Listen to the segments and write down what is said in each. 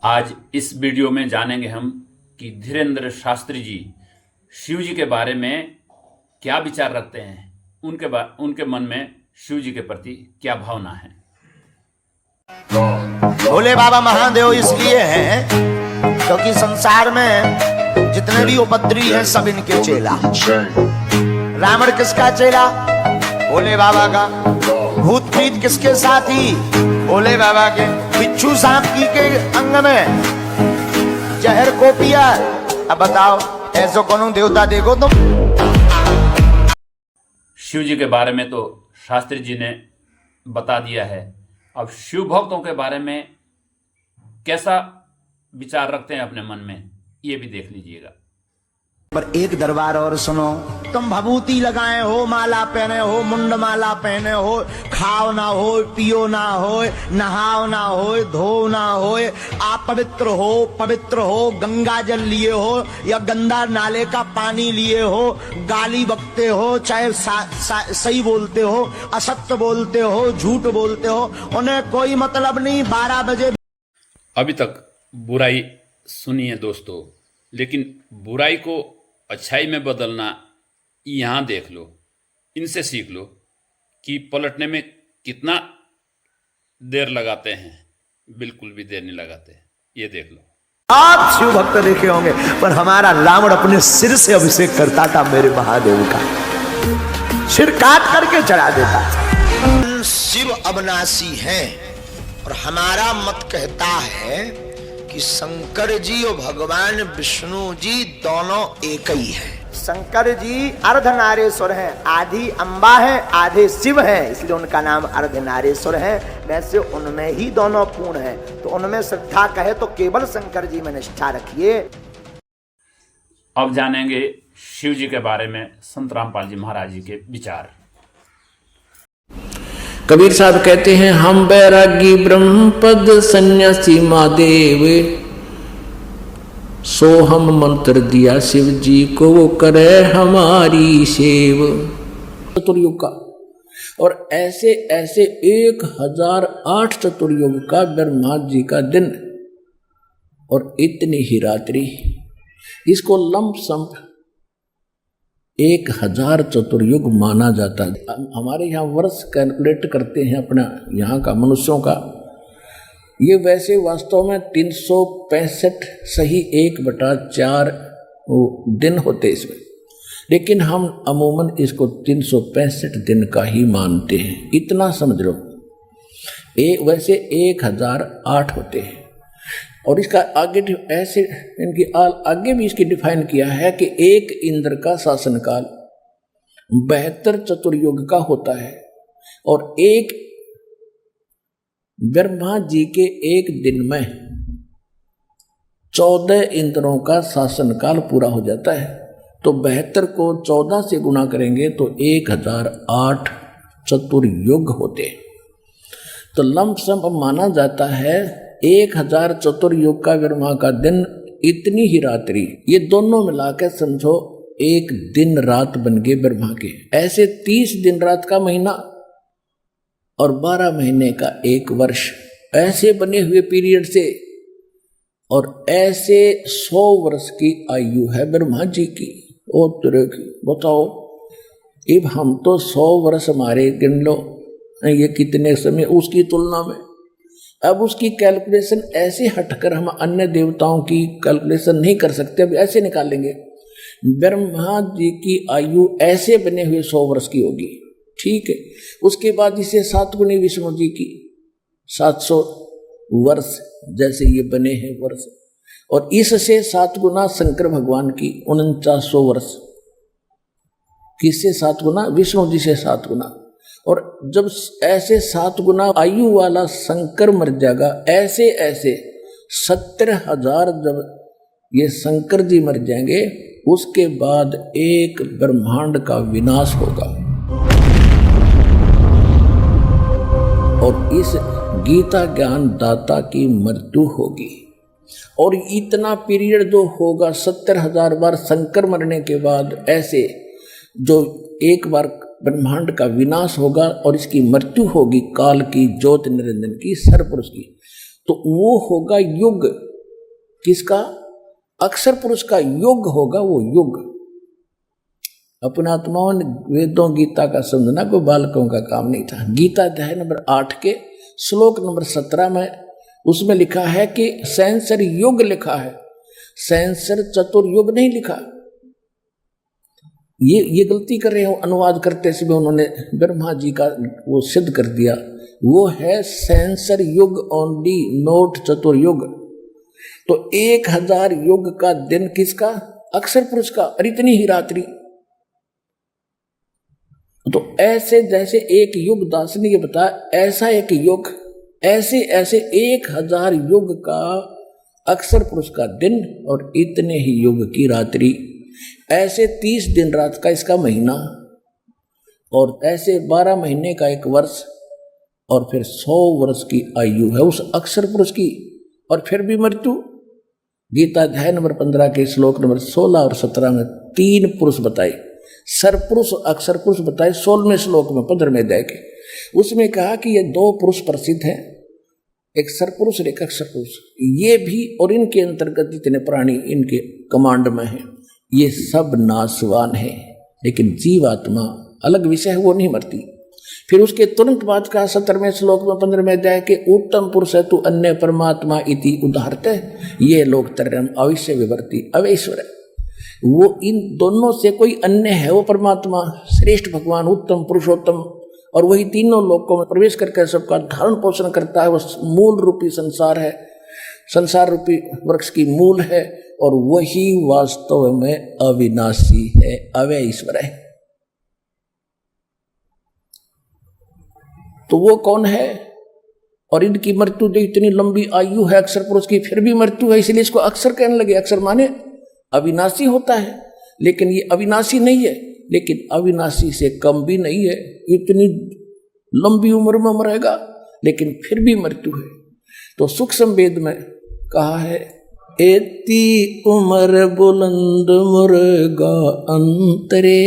आज इस वीडियो में जानेंगे हम कि धीरेन्द्र शास्त्री जी शिव जी के बारे में क्या विचार रखते हैं, उनके मन में शिव जी के प्रति क्या भावना है। भोले बाबा महादेव इसलिए हैं क्योंकि संसार में जितने भी उपद्रवी हैं सब इनके चेला। रावण किसका चेला? भोले बाबा का। भूत प्रेत किसके साथी? भोले बाबा के। बिच्छू सांप की के अंग में जहर को पिया। अब बताओ ऐसा कौन देवता देखो तुम। शिव जी के बारे में तो शास्त्री जी ने बता दिया है। अब शिव भक्तों के बारे में कैसा विचार रखते हैं अपने मन में, ये भी देख लीजिएगा। पर एक दरबार और सुनो। तुम भभूति लगाए हो, माला पहने हो, मुंड माला पहने हो, खाओ ना हो, पियो ना हो, नहाओ ना हो, धो ना हो, आप पवित्र हो, गंगा जल लिए हो या गंदा नाले का पानी लिए हो, गाली बकते हो, चाहे सही बोलते हो, असत्य बोलते हो, झूठ बोलते हो, उन्हें कोई मतलब नहीं। 12 बजे अभी तक बुराई सुनिए दोस्तों, लेकिन बुराई को अच्छाई में बदलना यहाँ देख लो, इनसे सीख लो कि पलटने में कितना देर लगाते हैं। बिल्कुल भी देर नहीं लगाते, ये देख लो। आप शिव भक्त देखे होंगे, पर हमारा रावण अपने सिर से अभिषेक करता था मेरे महादेव का, सिर काट करके चढ़ा देता। शिव अविनाशी हैं और हमारा मत कहता है कि शंकर जी और भगवान विष्णु जी दोनों एक ही हैं। शंकर जी अर्धनारेश्वर हैं, आधी अंबा है, आधे शिव हैं, इसलिए उनका नाम अर्धनारेश्वर है। वैसे उनमें ही दोनों पूर्ण है, तो उनमें श्रद्धा कहे तो केवल शंकर जी में निष्ठा रखिए। अब जानेंगे शिव जी के बारे में संत रामपाल जी महाराज जी के विचार। कबीर साहब कहते हैं, हम बैरागी ब्रह्मपद सन्यासी महादेव, सो हम मंत्र दिया शिव जी को, वो करे हमारी सेव। चतुर्युग का और ऐसे ऐसे 1008 चतुर्युग का ब्रह्मा जी का दिन और इतनी ही रात्रि, इसको लंपसम 1000 चतुर्युग माना जाता है। हमारे यहाँ वर्ष कैलकुलेट करते हैं अपना यहाँ का मनुष्यों का, ये वैसे वास्तव में 365 सही 1/4 दिन होते इसमें, लेकिन हम अमूमन इसको 365 दिन का ही मानते हैं। इतना समझ लो। वैसे 1008 होते हैं और इसका आगे ऐसे इनकी आगे भी इसकी डिफाइन किया है कि एक इंद्र का शासनकाल 72 चतुर्युग का होता है और एक ब्रह्मा जी के एक दिन में 14 इंद्रों का शासनकाल पूरा हो जाता है। तो 72 को 14 से गुणा करेंगे तो 1008 चतुर्युग होते। तो लंपसम माना जाता है 1000 चतुर्युग का ब्रह्मा का दिन, इतनी ही रात्रि, ये दोनों मिलाकर समझो एक दिन रात बन गए ब्रह्मा के। ऐसे 30 दिन रात का महीना और 12 महीने का एक वर्ष, ऐसे बने हुए पीरियड से, और ऐसे 100 वर्ष की आयु है ब्रह्मा जी की। ओ तेरे की बताओ, अब हम तो 100 वर्ष हमारे गिन लो, ये कितने समय उसकी तुलना में। अब उसकी कैलकुलेशन ऐसे हटकर हम अन्य देवताओं की कैलकुलेशन नहीं कर सकते। अब ऐसे निकालेंगे, ब्रह्मा जी की आयु ऐसे बने हुए 100 वर्ष की होगी, ठीक है। उसके बाद इसे 7 गुनी विष्णु जी की 700 वर्ष जैसे ये बने हैं वर्ष, और इससे 7 गुना शंकर भगवान की 4900 वर्ष। किससे 7 गुना? विष्णु जी से 7 गुना। और जब ऐसे 7 गुना आयु वाला शंकर मर जाएगा, ऐसे ऐसे 70,000 जब ये शंकर जी मर जाएंगे, उसके बाद एक ब्रह्मांड का विनाश होगा। और इस गीता ज्ञान दाता की मृत्यु होगी। और इतना पीरियड जो होगा 70,000 बार शंकर मरने के बाद, ऐसे जो एक बार ब्रह्मांड का विनाश होगा और इसकी मृत्यु होगी, काल की, ज्योत निरंजन की, सर्वपुरुष की, तो वो होगा युग। किसका? अक्षर पुरुष का युग होगा, वो युग। अपना आत्माओं ने वेदों गीता का समझना कोई बालकों का काम नहीं था। गीता अध्याय नंबर 8 के श्लोक नंबर 17 में उसमें लिखा है कि सहस्र युग लिखा है, सहस्र चतुर्युग नहीं लिखा। ये गलती कर रहे हो अनुवाद करते समय, उन्होंने ब्रह्मा जी का वो सिद्ध कर दिया, वो है सहस्र युग ओनली, नोट चतुर्युग। तो 1000 युग का दिन किसका? अक्षर पुरुष का। और इतनी ही रात्रि। तो ऐसे जैसे एक युग, दास ने ये बताया, ऐसा एक युग, ऐसे ऐसे 1000 युग का अक्षर पुरुष का दिन और इतने ही युग की रात्रि, ऐसे 30 दिन रात का इसका महीना, और ऐसे 12 महीने का एक वर्ष, और फिर 100 वर्ष की आयु है उस अक्षर पुरुष की। और फिर भी मृत्यु। गीता अध्याय नंबर 15 के श्लोक नंबर 16 और 17 में 3 पुरुष बताए, सरपुरुष अक्षर पुरुष बताए 16वें श्लोक में 15वें अध्याय के। उसमें कहा कि ये 2 पुरुष प्रसिद्ध हैं, एक सरपुरुष और एक अक्षर पुरुष। ये भी और इनके अंतर्गत जितने प्राणी इनके कमांड में हैं, ये सब नाशवान है, लेकिन जीवात्मा अलग विषय है, वो नहीं मरती। फिर उसके तुरंत बाद कहा 17वें श्लोक में 15वें अध्याय के, उत्तम पुरुष है तू अन्य परमात्मा इति उदाहरते, ये लोग तरम अवश्य विवर्ती अवेश्वर है। वो इन दोनों से कोई अन्य है, वो परमात्मा श्रेष्ठ भगवान उत्तम पुरुषोत्तम, और वही तीनों लोकों में प्रवेश करके सबका धारण पोषण करता है। वो मूल रूपी संसार है, संसार रूपी वृक्ष की मूल है, और वही वास्तव में अविनाशी है, अव्यय ईश्वर है। तो वो कौन है? और इनकी मृत्यु जो इतनी लंबी आयु है अक्षर पुरुष की, फिर भी मृत्यु है, इसलिए इसको अक्षर कहने लगे। अक्षर माने अविनाशी होता है, लेकिन ये अविनाशी नहीं है, लेकिन अविनाशी से कम भी नहीं है। इतनी लंबी उम्र में मरेगा, लेकिन फिर भी मृत्यु है। तो सूक्ष्म वेद में कहा है, एती उम्र बुलंद मुर्गा अंतरे,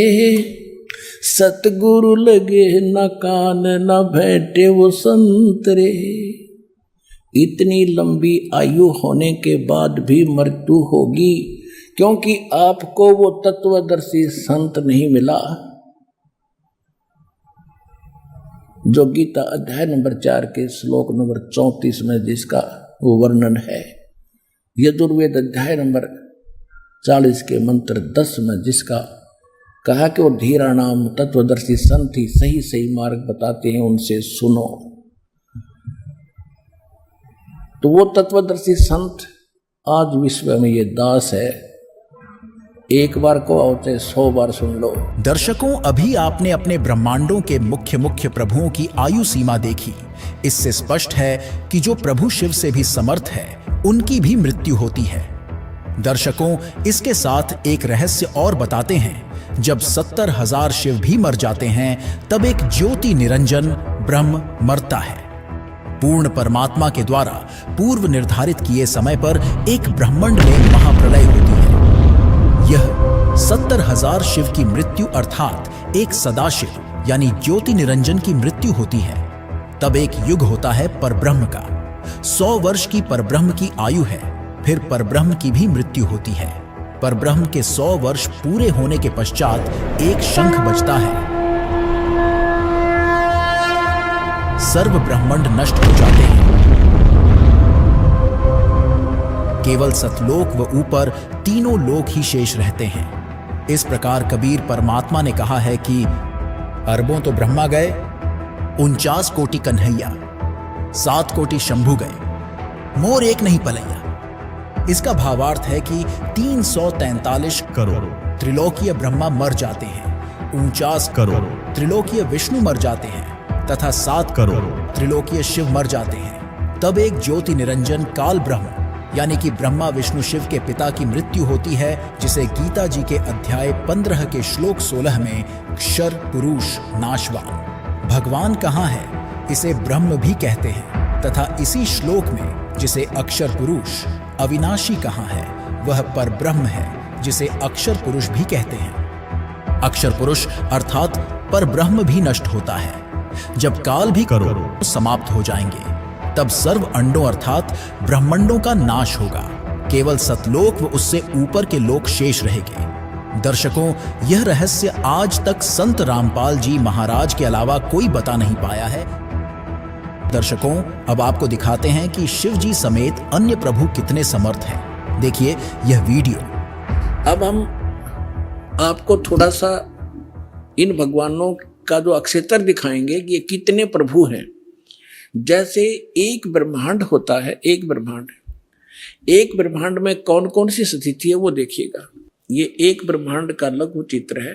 सतगुरु लगे न कान न बैठे वो संतरे। इतनी लंबी आयु होने के बाद भी मृत्यु होगी, क्योंकि आपको वो तत्वदर्शी संत नहीं मिला जो गीता अध्याय नंबर 4 के श्लोक नंबर 34 में जिसका वो वर्णन है, यजुर्वेद अध्याय नंबर 40 के मंत्र 10 में जिसका कहा कि वो धीरा नाम तत्वदर्शी संत ही सही सही मार्ग बताते हैं, उनसे सुनो। तो वो तत्वदर्शी संत आज विश्व में ये दास है, एक बार को आवते 100 बार सुन लो। दर्शकों, अभी आपने अपने ब्रह्मांडों के मुख्य मुख्य प्रभुओं की आयु सीमा देखी। इससे स्पष्ट है कि जो प्रभु शिव से भी समर्थ है, उनकी भी मृत्यु होती है। दर्शकों, इसके साथ एक रहस्य और बताते हैं। जब 70,000 शिव भी मर जाते हैं, तब एक ज्योति निरंजन ब्रह्म मरता है। पूर्ण परमात्मा के द्वारा पूर्व निर्धारित किए समय पर एक ब्रह्मांड में महाप्रलय होती है। यह 70,000 शिव की मृत्यु अर्थात एक सदाशिव यानी ज्योति निरंजन की मृत्यु होती है। तब एक युग होता है परब्रह्म का। 100 वर्ष की परब्रह्म की आयु है। फिर परब्रह्म की भी मृत्यु होती है। परब्रह्म के 100 वर्ष पूरे होने के पश्चात एक शंख बजता है। सर्व ब्रह्मांड नष्ट हो जाते हैं। केवल सतलोक व ऊपर तीनों लोक ही शेष रहते हैं। इस प्रकार कबीर परमात्मा ने कहा है कि अरबों तो ब्रह्मा गए, 49 कोटि कन्हैया, 7 कोटि शंभु गए, मोर एक नहीं पलैया। इसका भावार्थ है कि 343 करोड़ त्रिलोकीय ब्रह्मा मर जाते हैं, 49 करोड़ त्रिलोकीय विष्णु मर जाते हैं तथा 7 करोड़ त्रिलोकीय शिव मर जाते हैं। तब एक ज्योति निरंजन काल ब्रह्म यानी कि ब्रह्मा विष्णु शिव के पिता की मृत्यु होती है, जिसे गीता जी के अध्याय 15 के श्लोक 16 में क्षर पुरुष नाशवान भगवान कहाँ है, इसे ब्रह्म भी कहते हैं। तथा इसी श्लोक में जिसे अक्षर पुरुष अविनाशी कहाँ है, वह परब्रह्म है जिसे अक्षर पुरुष भी कहते हैं। अक्षर पुरुष अर्थात परब्रह्म भी नष्ट होता है। जब काल भी करोड़ समाप्त हो जाएंगे, तब सर्व अंडों अर्थात ब्रह्मांडों का नाश होगा। केवल सतलोक व उससे ऊपर के लोक शेष रहेंगे। दर्शकों, यह रहस्य आज तक संत रामपाल जी महाराज के अलावा कोई बता नहीं पाया है। दर्शकों, अब आपको दिखाते हैं कि शिव जी समेत अन्य प्रभु कितने समर्थ हैं। देखिए यह वीडियो। अब हम आपको थोड़ा सा इन भगवानों का जो अक्षेत्र दिखाएंगे कि ये कितने प्रभु हैं। जैसे एक ब्रह्मांड होता है, एक ब्रह्मांड में कौन कौन सी स्थिति है वो देखिएगा। ये एक ब्रह्मांड का लघु चित्र है।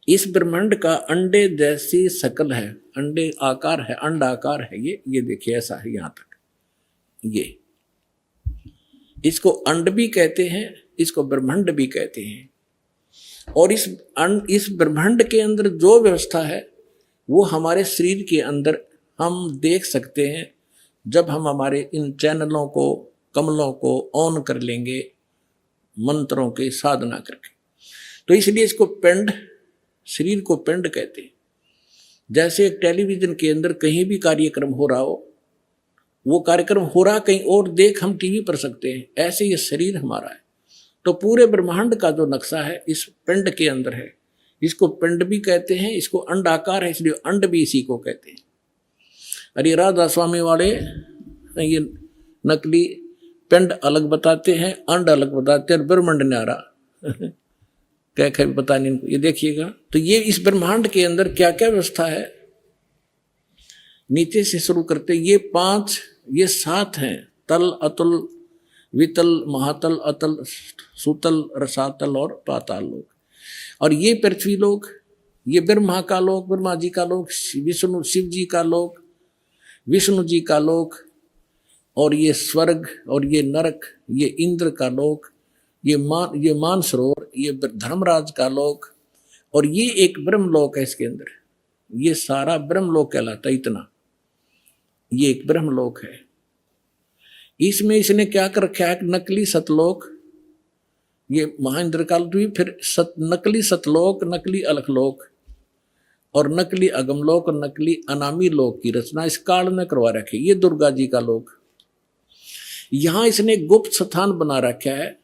इस ब्रह्मांड का अंडे जैसी शकल है, अंडे आकार है, अंड आकार है। ये देखिए ऐसा है यहां तक। ये इसको अंड भी कहते हैं, इसको ब्रह्मांड भी कहते हैं। और इस ब्रह्मांड के अंदर जो व्यवस्था है वो हमारे शरीर के अंदर हम देख सकते हैं जब हम हमारे इन चैनलों को, कमलों को ऑन कर लेंगे मंत्रों की साधना करके। तो इसलिए इसको पिंड, शरीर को पिंड कहते हैं। जैसे एक टेलीविजन के अंदर कहीं भी कार्यक्रम हो रहा हो, वो कार्यक्रम हो रहा कहीं और देख हम टीवी पर सकते हैं, ऐसे ये शरीर हमारा है। तो पूरे ब्रह्मांड का जो नक्शा है इस पिंड के अंदर है। इसको पिंड भी कहते हैं, इसको अंड आकार है इसलिए अंड भी इसी को कहते हैं। अरे राधा स्वामी वाले ये नकली पिंड अलग बताते हैं, अंड अलग बताते हैं, और ब्रह्मांड न्यारा क्या पता नहीं इनको। ये देखिएगा तो ये इस ब्रह्मांड के अंदर क्या क्या व्यवस्था है। नीचे से शुरू करते, ये 5 ये 7 हैं। तल, अतुल, वितल, महातल, अतल, सुतल, रसातल और पाताल लोक। और ये पृथ्वी लोक, ये ब्रह्मा का लोक, ब्रह्मा जी का लोक, विष्णु शिव जी का लोक, विष्णु जी का लोक, और ये स्वर्ग, और ये नरक, ये इंद्र का लोक, ये मानसरोवर, ये धर्मराज का लोक, और ये एक ब्रह्मलोक है इसके अंदर। ये सारा ब्रह्मलोक कहलाता है। इतना ये एक ब्रह्मलोक है। इसमें इसने क्या कर रखा है, नकली सतलोक, ये महाइंद्र काल द्वीप, फिर नकली सतलोक, नकली अलखलोक, और नकली अगमलोक, और नकली अनामी लोक की रचना इस काल में करवा रखी। ये दुर्गा जी का लोक। यहां इसने गुप्त स्थान बना रखा है,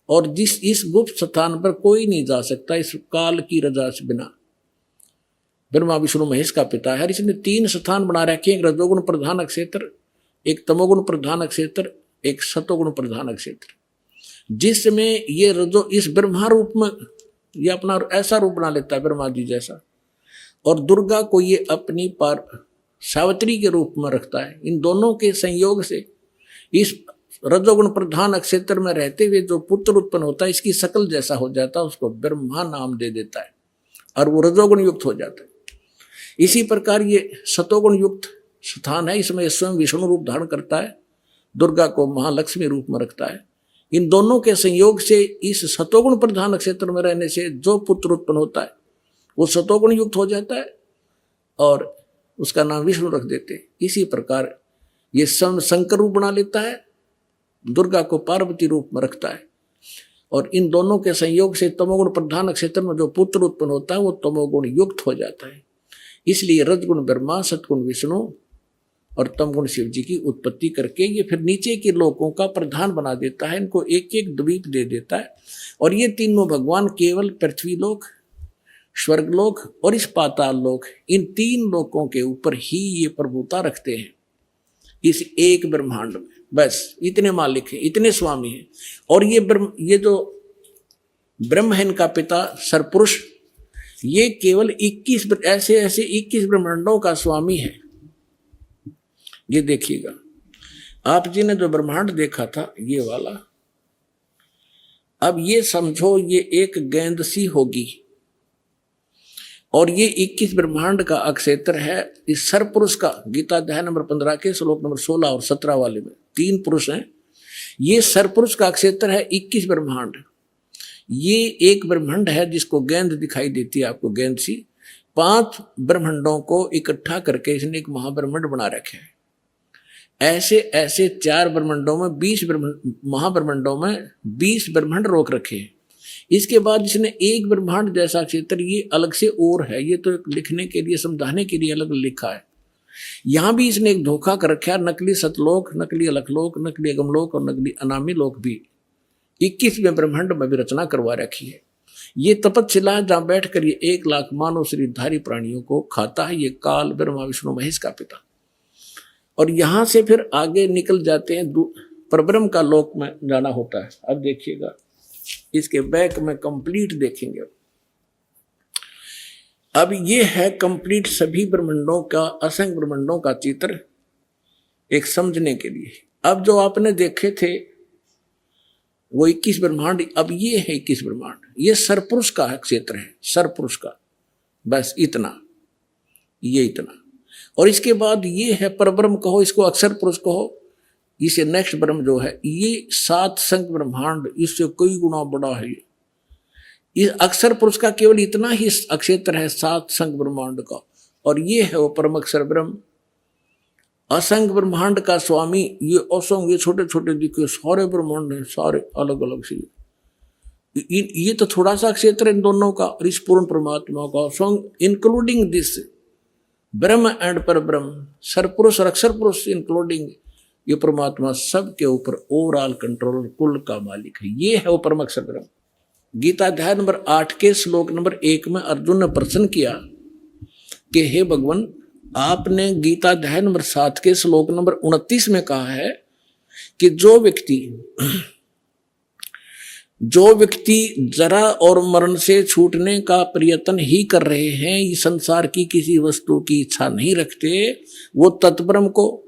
और इस गुप्त स्थान पर कोई नहीं जा सकता इस काल की रजा से बिना। ब्रह्मा विष्णु महेश का पिता है। इसने 3 स्थान बना रखे हैं, एक रजोगुण प्रधान क्षेत्र, एक तमोगुण प्रधान क्षेत्र, एक सतोगुण प्रधान क्षेत्र, जिसमें ये रजो इस ब्रह्मा रूप में ये अपना ऐसा रूप बना लेता है ब्रह्मा जी जैसा, और दुर्गा को ये अपनी पार सावित्री के रूप में रखता है। इन दोनों के संयोग से इस रजोगुण प्रधान क्षेत्र में रहते हुए जो पुत्र उत्पन्न होता है इसकी शकल जैसा हो जाता है, उसको ब्रह्मा नाम दे देता है, और वो रजोगुण युक्त हो जाता है। इसी प्रकार ये सतोगुण युक्त स्थान है, इसमें स्वयं विष्णु रूप धारण करता है, दुर्गा को महालक्ष्मी रूप में रखता है। इन दोनों के संयोग से इस सतोगुण प्रधान क्षेत्र में रहने से जो पुत्र उत्पन्न होता है वो सतोगुण युक्त हो जाता है, और उसका नाम विष्णु रख देते हैं। इसी प्रकार ये शंकर रूप बना लेता है, दुर्गा को पार्वती रूप में रखता है, और इन दोनों के संयोग से तमोगुण प्रधान क्षेत्र में जो पुत्र उत्पन्न होता है वो तमोगुण युक्त हो जाता है। इसलिए रजगुण ब्रह्मा, सतगुण विष्णु और तमगुण शिव जी की उत्पत्ति करके ये फिर नीचे के लोकों का प्रधान बना देता है, इनको एक एक द्वीप दे देता है। और ये तीनों भगवान केवल पृथ्वी लोक, स्वर्गलोक और इस पाताल लोक, इन 3 लोकों के ऊपर ही ये प्रभुता रखते हैं इस एक ब्रह्मांड में। बस इतने मालिक हैं, इतने स्वामी हैं। और ये जो ब्रह्म है इनका पिता सरपुरुष, ये केवल 21 ऐसे 21 ब्रह्मांडों का स्वामी है। ये देखिएगा, आप जी ने जो ब्रह्मांड देखा था ये वाला, अब ये समझो ये एक गेंद सी होगी, और ये 21 ब्रह्मांड का अक्षेत्र है इस सरपुरुष का। गीता अध्याय नंबर 15 के श्लोक नंबर 16 और 17 वाले में 3 पुरुष हैं। ये सरपुरुष का अक्षेत्र है 21 ब्रह्मांड। ये एक ब्रह्मांड है जिसको गेंद दिखाई देती है आपको, गेंद सी। 5 ब्रह्मांडों को इकट्ठा करके इसने एक महाब्रह्मांड बना रखे है। ऐसे 4 ब्रह्मांडों में 20 महाब्रह्मांडों में 20 ब्रह्मांड रोक रखे हैं। इसके बाद इसने एक ब्रह्मांड जैसा क्षेत्र ये अलग से और है, ये तो लिखने के लिए समझाने के लिए अलग लिखा है। यहां भी इसने एक धोखा कर रखा है, नकली सतलोक, नकली अलखलोक, नकली अगमलोक और नकली अनामी लोक भी 21वें ब्रह्मांड में भी रचना करवा रखी है। ये तपस्शिला है जहां बैठकर ये 1 लाख मानव शरीरधारी प्राणियों को खाता है, ये काल ब्रह्मा विष्णु महेश का पिता। और यहां से फिर आगे निकल जाते हैं, परब्रह्म का लोक में जाना होता है। अब देखिएगा इसके बैक में कंप्लीट देखेंगे। अब ये है कंप्लीट सभी ब्रह्मांडों का, असंख्य ब्रह्मांडों का चित्र एक समझने के लिए। अब जो आपने देखे थे वो 21 ब्रह्मांड, अब ये है 21 ब्रह्मांड। ये सरपुरुष का क्षेत्र है, सरपुरुष का, बस इतना, ये इतना। और इसके बाद ये है परब्रह्म कहो, इसको अक्षर पुरुष कहो। इसे नेक्स्ट ब्रह्म जो है ये 7 संख्य ब्रह्मांड, इससे कई गुना बड़ा है। ये अक्षर पुरुष का केवल इतना ही अक्षेत्र है 7 संख्य ब्रह्मांड का, और ये है वो परम अक्षर ब्रह्म। असंख्य ब्रह्मांड का स्वामी ये असंख्य, ये छोटे छोटे दिखे सारे ब्रह्मांड हैं, सारे अलग अलग से। ये तो थोड़ा सा क्षेत्र इन दोनों का, और इस पूर्ण परमात्मा का संग इंक्लूडिंग दिस ब्रह्म एंड पर ब्रह्म, सरपुरुष और अक्षर पुरुष इंक्लूडिंग ये परमात्मा सबके ऊपर ओवरऑल कंट्रोल, कुल का मालिक है। ये है वो परम अक्षर ब्रह्म। गीता अध्याय नंबर 8 के श्लोक नंबर 1 में अर्जुन ने प्रश्न किया कि हे भगवान, आपने गीता अध्याय नंबर 7 के श्लोक नंबर 29 में कहा है कि जो व्यक्ति जरा और मरण से छूटने का प्रयत्न ही कर रहे हैं, इस संसार की किसी वस्तु की इच्छा नहीं रखते, वो तत्ब्रह्म को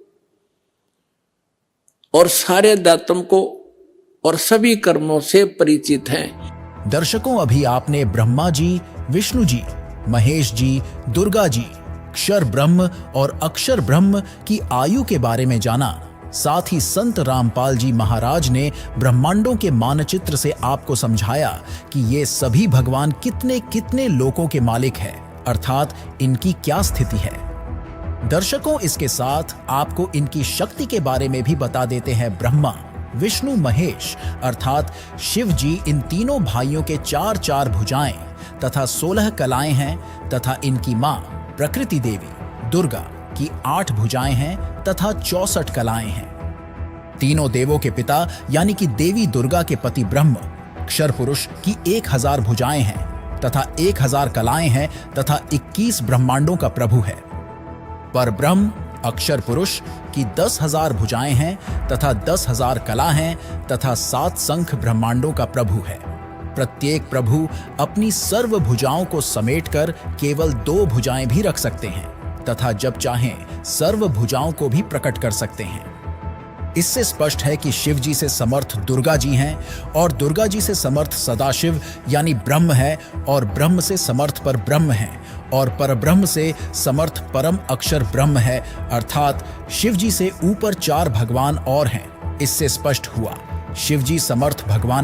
और सारे अध्यात्म को और सभी कर्मों से परिचित हैं। दर्शकों, अभी आपने ब्रह्मा जी, विष्णु जी, महेश जी, दुर्गा जी, क्षर ब्रह्म और अक्षर ब्रह्म की आयु के बारे में जाना। साथ ही संत रामपाल जी महाराज ने ब्रह्मांडों के मानचित्र से आपको समझाया कि ये सभी भगवान कितने कितने लोकों के मालिक हैं, अर्थात इनकी क्या स्थिति है। दर्शकों, इसके साथ आपको इनकी शक्ति के बारे में भी बता देते हैं। ब्रह्मा, विष्णु, महेश अर्थात शिव जी, इन तीनों भाइयों के 4 भुजाएं तथा 16 कलाएं हैं, तथा इनकी मां प्रकृति देवी दुर्गा की 8 भुजाएं हैं तथा 64 कलाएं हैं। तीनों देवों के पिता यानी कि देवी दुर्गा के पति ब्रह्म क्षर पुरुष की 1000 भुजाएं हैं तथा 1000 कलाएं हैं तथा 21 ब्रह्मांडों का प्रभु है। पर ब्रह्म अक्षर पुरुष की 10,000 भुजाएं हैं तथा 10,000 कला हैं तथा 7 संख्य ब्रह्मांडों का प्रभु है। प्रत्येक प्रभु अपनी सर्व भुजाओं को समेटकर केवल 2 भुजाएं भी रख सकते हैं तथा जब चाहें सर्व भुजाओं को भी प्रकट कर सकते हैं। इससे स्पष्ट है कि शिव जी से समर्थ दुर्गा जी हैं और दुर्गा जी से समर्थ सदाशिव यानी ब्रह्म है और ब्रह्म से समर्थ पर ब्रह्म है और परब्रह्म से समर्थ परम अक्षर ब्रह्म है, अर्थात शिव जी से ऊपर 4 भगवान और हैं। इससे स्पष्ट हुआ शिव जी समर्थ भगवान